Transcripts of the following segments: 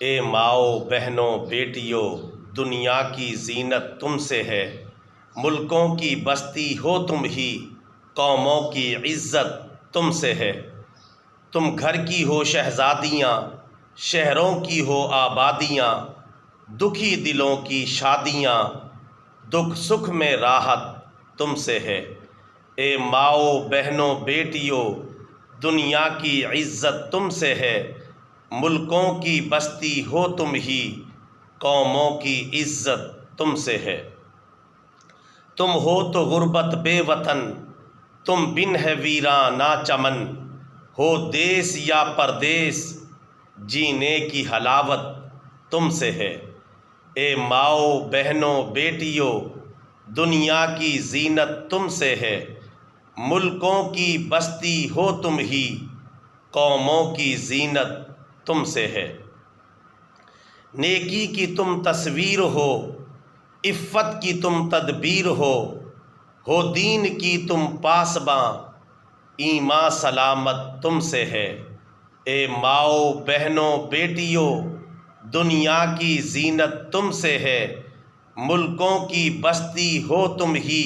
اے ماؤ بہنوں بیٹیوں، دنیا کی زینت تم سے ہے، ملکوں کی بستی ہو تم ہی، قوموں کی عزت تم سے ہے۔ تم گھر کی ہو شہزادیاں، شہروں کی ہو آبادیاں، دکھی دلوں کی شادیاں، دکھ سکھ میں راحت تم سے ہے۔ اے ماؤ بہنوں بیٹیوں، دنیا کی عزت تم سے ہے، ملکوں کی بستی ہو تم ہی، قوموں کی عزت تم سے ہے۔ تم ہو تو غربت بے وطن، تم بن ہے ویرانہ چمن، ہو دیس یا پردیس، جینے کی حلاوت تم سے ہے۔ اے ماؤ بہنوں بیٹیوں، دنیا کی زینت تم سے ہے، ملکوں کی بستی ہو تم ہی، قوموں کی زینت تم سے ہے۔ نیکی کی تم تصویر ہو، عفت کی تم تدبیر ہو دین کی تم پاسباں، ایمان سلامت تم سے ہے۔ اے ماؤ بہنوں بیٹیوں، دنیا کی زینت تم سے ہے، ملکوں کی بستی ہو تم ہی،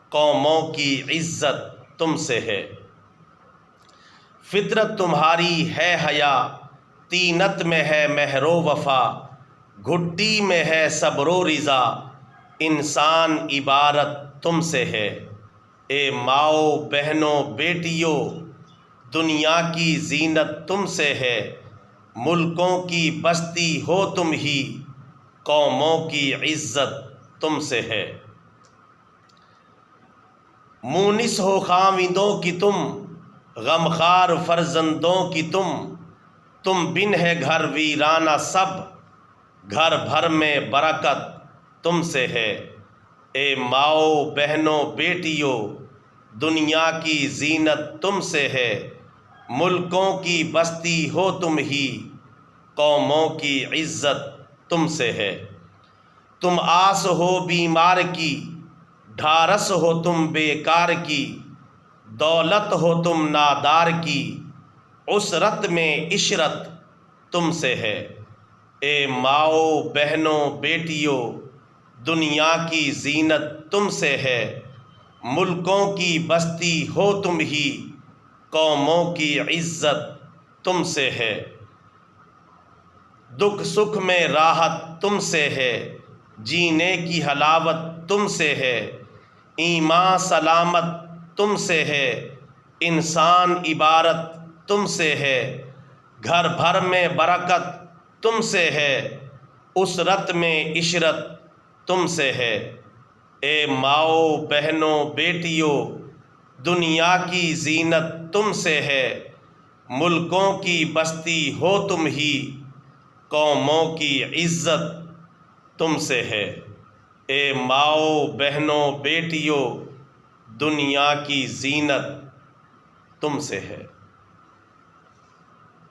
قوموں کی عزت تم سے ہے۔ فطرت تمہاری ہے حیا، طینت میں ہے مہر و وفا، گھٹی میں ہے صبر و رضا، انسان عبارت تم سے ہے۔ اے ماؤ بہنوں بیٹیوں، دنیا کی زینت تم سے ہے، ملکوں کی بستی ہو تم ہی، قوموں کی عزت تم سے ہے۔ مونس ہو خاوندوں کی تم، غمخوار فرزندوں کی تم بن ہے گھر ویرانہ سب، گھر بھر میں برکت تم سے ہے۔ اے ماؤ بہنوں بیٹیوں، دنیا کی زینت تم سے ہے، ملکوں کی بستی ہو تم ہی، قوموں کی عزت تم سے ہے۔ تم آس ہو بیمار کی، ڈھارس ہو تم بیکار کی، دولت ہو تم نادار کی، عسرت میں عشرت تم سے ہے۔ اے ماؤ بہنوں بیٹیوں، دنیا کی زینت تم سے ہے، ملکوں کی بستی ہو تم ہی، قوموں کی عزت تم سے ہے۔ دکھ سکھ میں راحت تم سے ہے، جینے کی حلاوت تم سے ہے، ایمان سلامت تم سے ہے، انسان عبارت تم سے ہے، گھر بھر میں برکت تم سے ہے، اسرت میں عشرت تم سے ہے۔ اے ماؤ بہنوں بیٹیوں، دنیا کی زینت تم سے ہے، ملکوں کی بستی ہو تم ہی، قوموں کی عزت تم سے ہے۔ اے ماؤ بہنوں بیٹیوں، دنیا کی زینت تم سے ہے۔